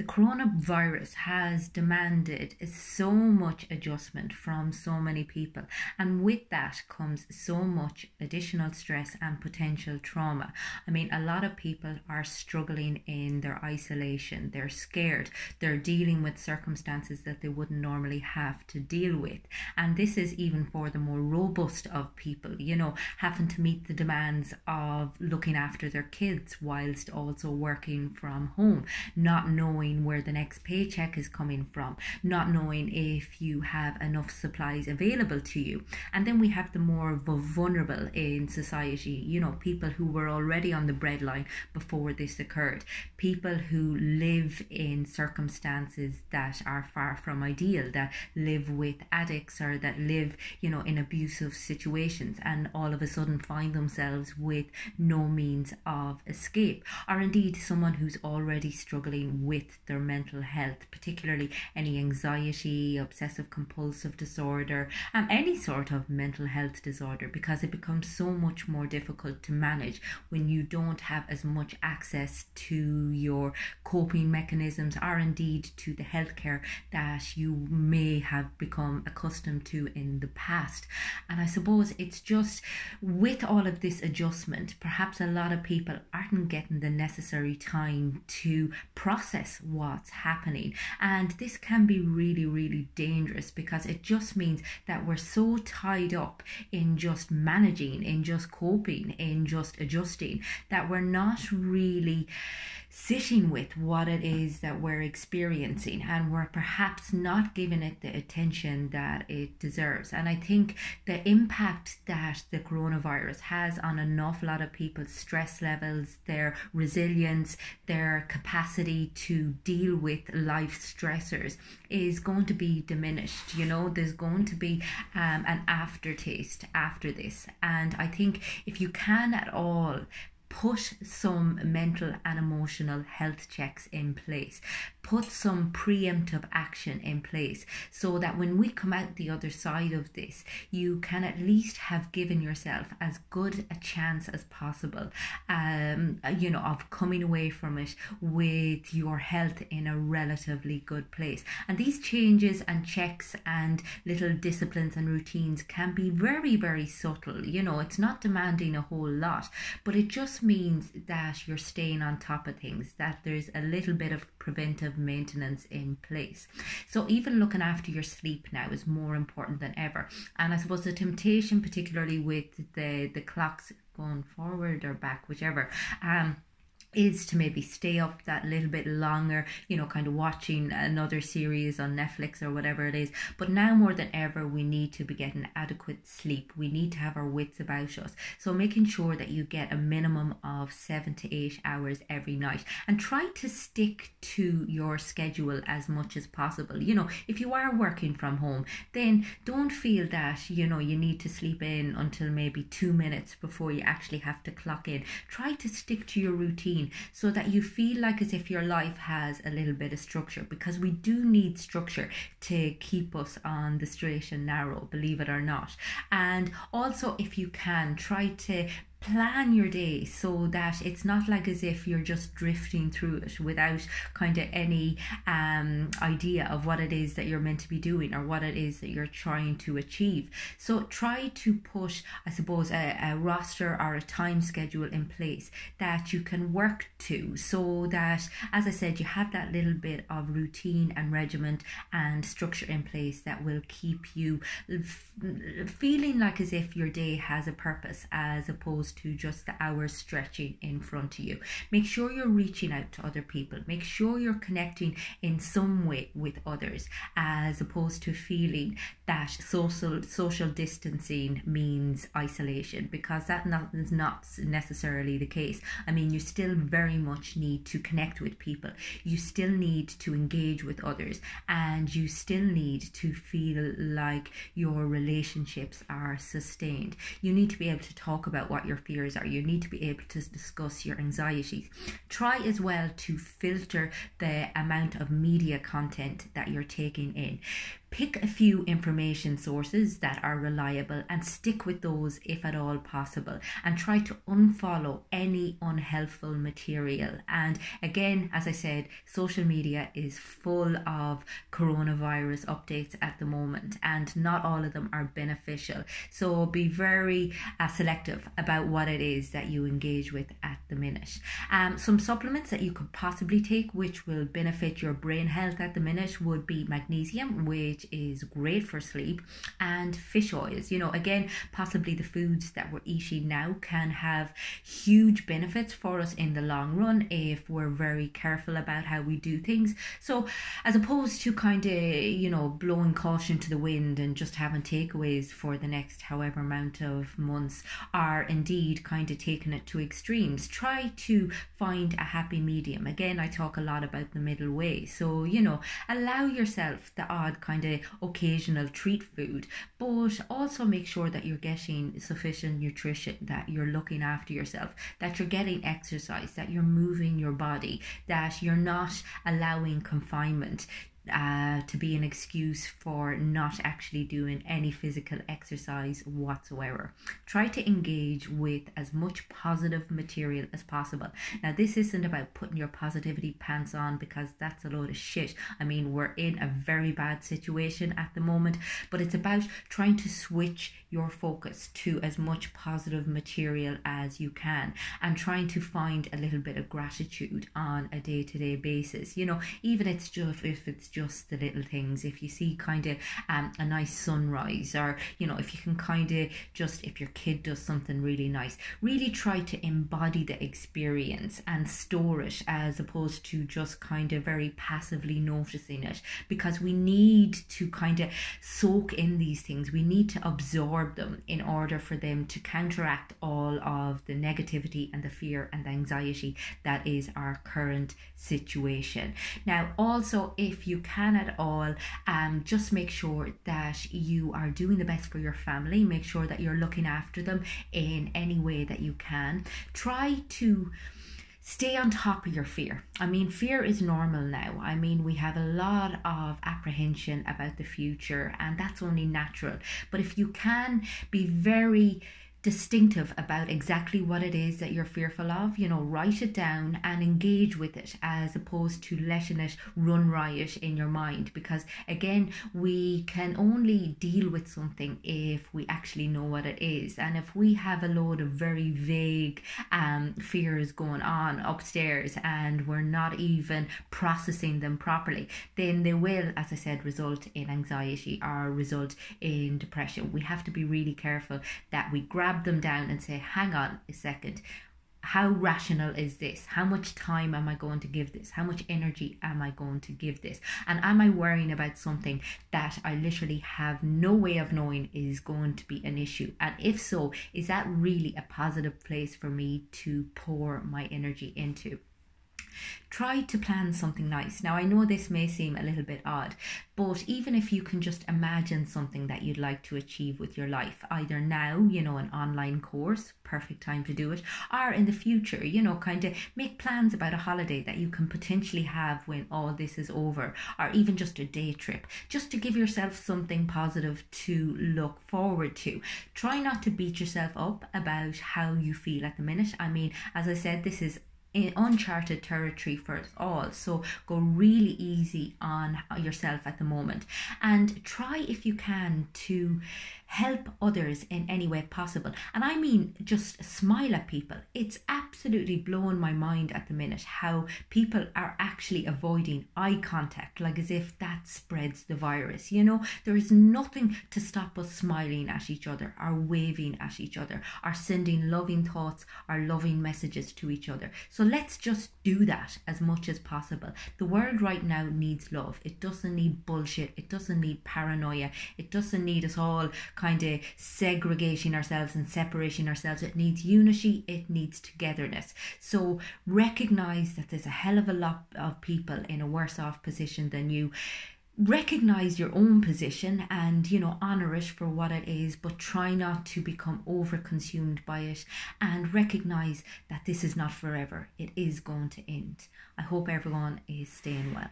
The coronavirus has demanded so much adjustment from so many people, and with that comes so much additional stress and potential trauma. I mean, a lot of people are struggling in their isolation, they're scared, they're dealing with circumstances that they wouldn't normally have to deal with. And this is even for the more robust of people, having to meet the demands of looking after their kids whilst also working from home, not knowing where the next paycheck is coming from, not knowing if you have enough supplies available to you. And then we have the more vulnerable in society, people who were already on the breadline before this occurred, people who live in circumstances that are far from ideal, that live with addicts or that live, in abusive situations, and all of a sudden find themselves with no means of escape, or indeed someone who's already struggling with their mental health, particularly any anxiety, obsessive compulsive disorder, any sort of mental health disorder, because it becomes so much more difficult to manage when you don't have as much access to your coping mechanisms, or indeed to the healthcare that you may have become accustomed to in the past. And I suppose it's just with all of this adjustment, perhaps a lot of people aren't getting the necessary time to process what's happening. And this can be really, really dangerous, because it just means that we're so tied up in just managing, in just coping, in just adjusting, that we're not really sitting with what it is that we're experiencing, and we're perhaps not giving it the attention that it deserves. And I think the impact that the coronavirus has on an awful lot of people's stress levels, their resilience, their capacity to deal with life stressors is going to be diminished. There's going to be an aftertaste after this. And I think if you can at all, put some mental and emotional health checks in place. Put some preemptive action in place, so that when we come out the other side of this, you can at least have given yourself as good a chance as possible, of coming away from it with your health in a relatively good place. And these changes and checks and little disciplines and routines can be very, very subtle. It's not demanding a whole lot, but it just means that you're staying on top of things, that there's a little bit of preventive maintenance in place. So even looking after your sleep now is more important than ever. And I suppose the temptation, particularly with the clocks going forward or back, whichever, is to maybe stay up that little bit longer, kind of watching another series on Netflix or whatever it is. But now more than ever, we need to be getting adequate sleep. We need to have our wits about us. So making sure that you get a minimum of 7 to 8 hours every night, and try to stick to your schedule as much as possible. If you are working from home, then don't feel that, you need to sleep in until maybe 2 minutes before you actually have to clock in. Try to stick to your routine, so that you feel like as if your life has a little bit of structure, because we do need structure to keep us on the straight and narrow, believe it or not. And also, if you can, try to plan your day so that it's not like as if you're just drifting through it without kind of any idea of what it is that you're meant to be doing or what it is that you're trying to achieve. So try to put, I suppose, a roster or a time schedule in place that you can work to, so that, as I said, you have that little bit of routine and regiment and structure in place that will keep you feeling like as if your day has a purpose, as opposed to just the hours stretching in front of you. Make sure you're reaching out to other people. Make sure you're connecting in some way with others, as opposed to feeling that social distancing means isolation, because that is not necessarily the case. I mean, you still very much need to connect with people. You still need to engage with others, and you still need to feel like your relationships are sustained. You need to be able to talk about what your fears are. You need to be able to discuss your anxieties. Try as well to filter the amount of media content that you're taking in. Pick a few information sources that are reliable and stick with those if at all possible, and try to unfollow any unhelpful material. And again, as I said, social media is full of coronavirus updates at the moment, and not all of them are beneficial. So be very selective about what it is that you engage with at the minute. Some supplements that you could possibly take which will benefit your brain health at the minute would be magnesium, which is great for sleep, and fish oils. You know, again, possibly the foods that we're eating now can have huge benefits for us in the long run if we're very careful about how we do things. So as opposed to kind of, you know, blowing caution to the wind and just having takeaways for the next however amount of months, or indeed kind of taking it to extremes, try to find a happy medium. Again, I talk a lot about the middle way. So, you know, allow yourself the odd kind of occasional treat food, but also make sure that you're getting sufficient nutrition, that you're looking after yourself, that you're getting exercise, that you're moving your body, that you're not allowing confinement to be an excuse for not actually doing any physical exercise whatsoever. Try to engage with as much positive material as possible. Now, this isn't about putting your positivity pants on, because that's a load of shit. I mean, we're in a very bad situation at the moment, but it's about trying to switch your focus to as much positive material as you can, and trying to find a little bit of gratitude on a day-to-day basis. You know, even if it's just the little things, if you see kind of a nice sunrise, or you know, if you can kind of just, if your kid does something really nice, really try to embody the experience and store it, as opposed to just kind of very passively noticing it, because we need to kind of soak in these things. We need to absorb them in order for them to counteract all of the negativity and the fear and the anxiety that is our current situation. Now, also, if you can at all, just make sure that you are doing the best for your family. Make sure that you're looking after them in any way that you can. Try to stay on top of your fear. I mean, fear is normal now. I mean, we have a lot of apprehension about the future, and that's only natural. But if you can be very distinctive about exactly what it is that you're fearful of, you know, write it down and engage with it, as opposed to letting it run riot in your mind. Because again, we can only deal with something if we actually know what it is. And if we have a load of very vague fears going on upstairs and we're not even processing them properly, then they will, as I said, result in anxiety or result in depression. We have to be really careful that we grab them down and say, hang on a second, how rational is this? How much time am I going to give this? How much energy am I going to give this? And am I worrying about something that I literally have no way of knowing is going to be an issue? And if so, is that really a positive place for me to pour my energy into? Try to plan something nice. Now, I know this may seem a little bit odd, but even if you can just imagine something that you'd like to achieve with your life, either now, you know, an online course, perfect time to do it, or in the future, you know, kind of make plans about a holiday that you can potentially have when all this is over, or even just a day trip, just to give yourself something positive to look forward to. Try not to beat yourself up about how you feel at the minute. I mean, as I said, this is in uncharted territory for us all, so go really easy on yourself at the moment, and try, if you can, to help others in any way possible. And I mean, just smile at people. It's absolutely blowing my mind at the minute how people are actually avoiding eye contact, like as if that spreads the virus. You know, there is nothing to stop us smiling at each other, or waving at each other, or sending loving thoughts or loving messages to each other. So let's just do that as much as possible. The world right now needs love. It doesn't need bullshit. It doesn't need paranoia. It doesn't need us all kind of segregating ourselves and separating ourselves. It needs unity. It needs togetherness. So recognize that there's a hell of a lot of people in a worse off position than you. Recognize your own position and, you know, honor it for what it is, but try not to become over consumed by it, and recognize that this is not forever. It is going to end. I hope everyone is staying well.